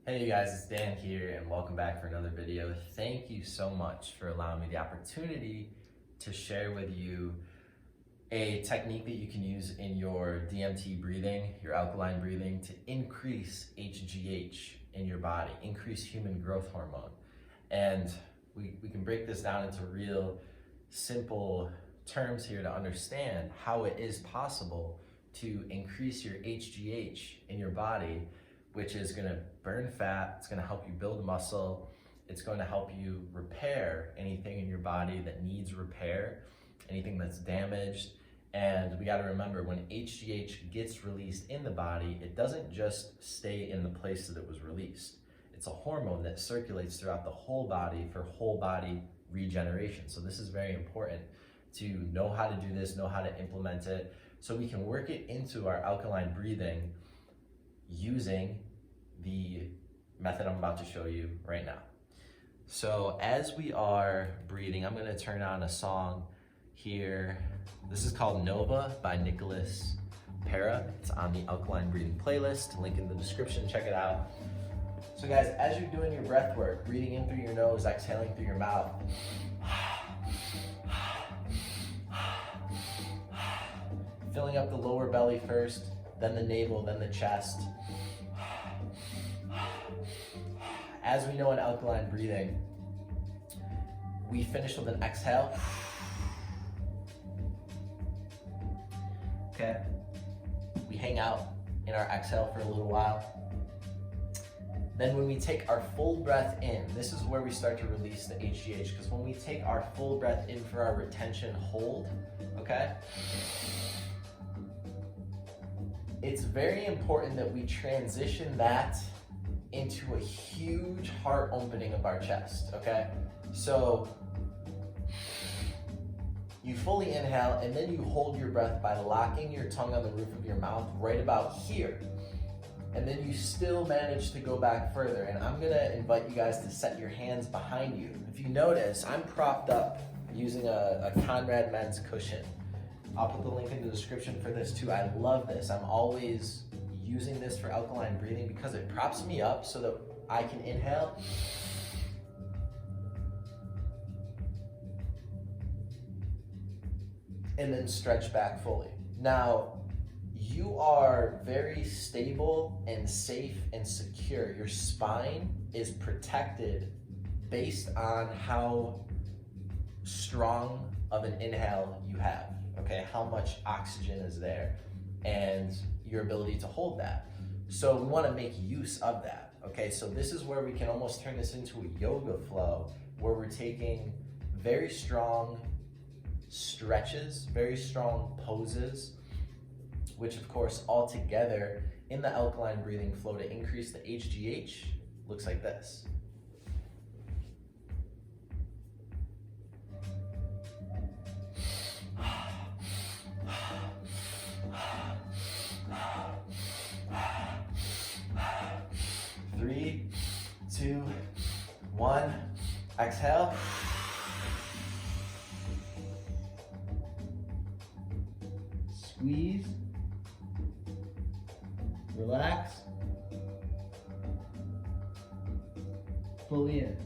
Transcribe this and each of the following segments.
Hey you guys, it's Dan here and welcome back for another video. Thank you so much for allowing me the opportunity to share with you a technique that you can use in your DMT breathing, your alkaline breathing, to increase HGH in your body, increase human growth hormone. And we can break this down into real simple terms here to understand how it is possible to increase your HGH in your body, which is going to burn fat, it's going to help you build muscle, it's going to help you repair anything in your body that needs repair, anything that's damaged. And we got to remember, when HGH gets released in the body, it doesn't just stay in the place that it was released. It's a hormone that circulates throughout the whole body for whole body regeneration. So this is very important to know how to do this, know how to implement it, so we can work it into our alkaline breathing using the method I'm about to show you right now. So as we are breathing, I'm going to turn on a song here. This is called Nova by Nicholas Para. It's on the alkaline breathing playlist, link in the description, check it out. So guys, as you're doing your breath work, breathing in through your nose, exhaling through your mouth, filling up the lower belly first, then the navel, then the chest. As we know in alkaline breathing, we finish with an exhale. Okay. We hang out in our exhale for a little while. Then when we take our full breath in, this is where we start to release the HGH, because when we take our full breath in for our retention hold, okay, it's very important that we transition that into a huge heart opening of our chest, okay? So you fully inhale and then you hold your breath by locking your tongue on the roof of your mouth right about here. And then you still manage to go back further. And I'm gonna invite you guys to set your hands behind you. If you notice, I'm propped up using a Conrad men's cushion. I'll put the link in the description for this too. I love this. I'm always using this for alkaline breathing because it props me up so that I can inhale and then stretch back fully. Now, you are very stable and safe and secure. Your spine is protected based on how strong of an inhale you have, okay? How much oxygen is there and your ability to hold that. So we want to make use of that, okay? So this is where we can almost turn this into a yoga flow, where we're taking very strong stretches, very strong poses, which of course all together in the alkaline breathing flow to increase the HGH looks like this. Three, two, one, exhale. Squeeze, relax, fully in.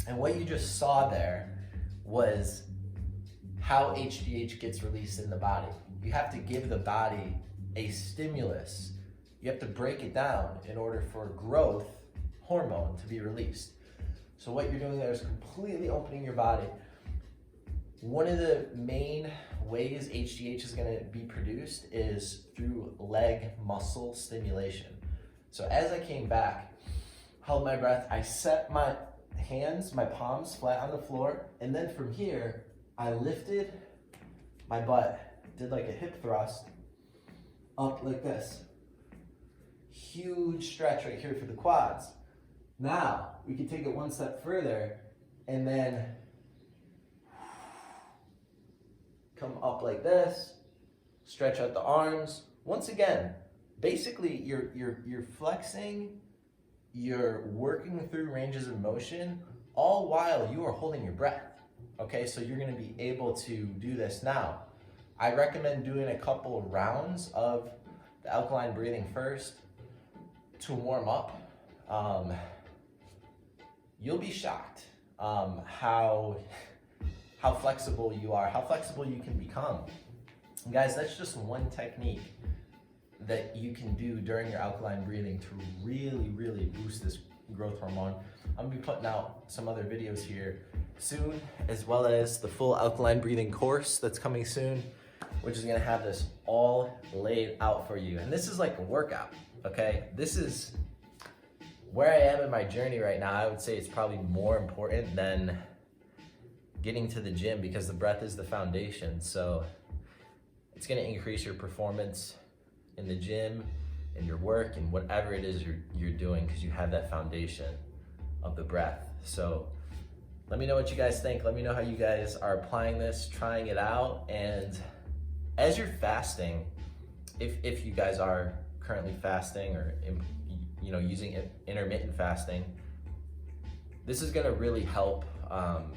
And what you just saw there was how HGH gets released in the body. You have to give the body a stimulus. You have to break it down in order for growth hormone to be released. So what you're doing there is completely opening your body. One of the main ways HGH is going to be produced is through leg muscle stimulation. So as I came back, held my breath, I set my hands, my palms flat on the floor, and then from here, I lifted my butt, did like a hip thrust, up like this. Huge stretch right here for the quads. Now, we can take it one step further and then come up like this, stretch out the arms. Once again, basically you're flexing, you're working through ranges of motion, all while you are holding your breath. Okay, so you're gonna be able to do this now. I recommend doing a couple of rounds of the alkaline breathing first to warm up. You'll be shocked how flexible you are, how flexible you can become. And guys, that's just one technique that you can do during your alkaline breathing to really boost this growth hormone. I'm gonna be putting out some other videos here soon, as well as the full alkaline breathing course that's coming soon, which is gonna have this all laid out for you. And this is like a workout, okay? This is where I am in my journey right now. I would say it's probably more important than getting to the gym, because the breath is the foundation. So it's gonna increase your performance in the gym, in your work, and whatever it is you're doing, because you have that foundation of the breath. So let me know what you guys think. Let me know how you guys are applying this, trying it out. And as you're fasting, if you guys are currently fasting or using intermittent fasting, this is gonna really help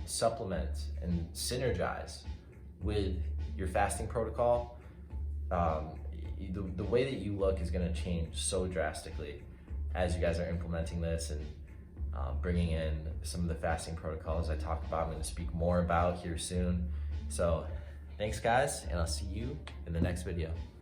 supplement and synergize with your fasting protocol. The way that you look is gonna change so drastically as you guys are implementing this and bringing in some of the fasting protocols I talked about. I'm gonna speak more about here soon. So thanks guys, and I'll see you in the next video.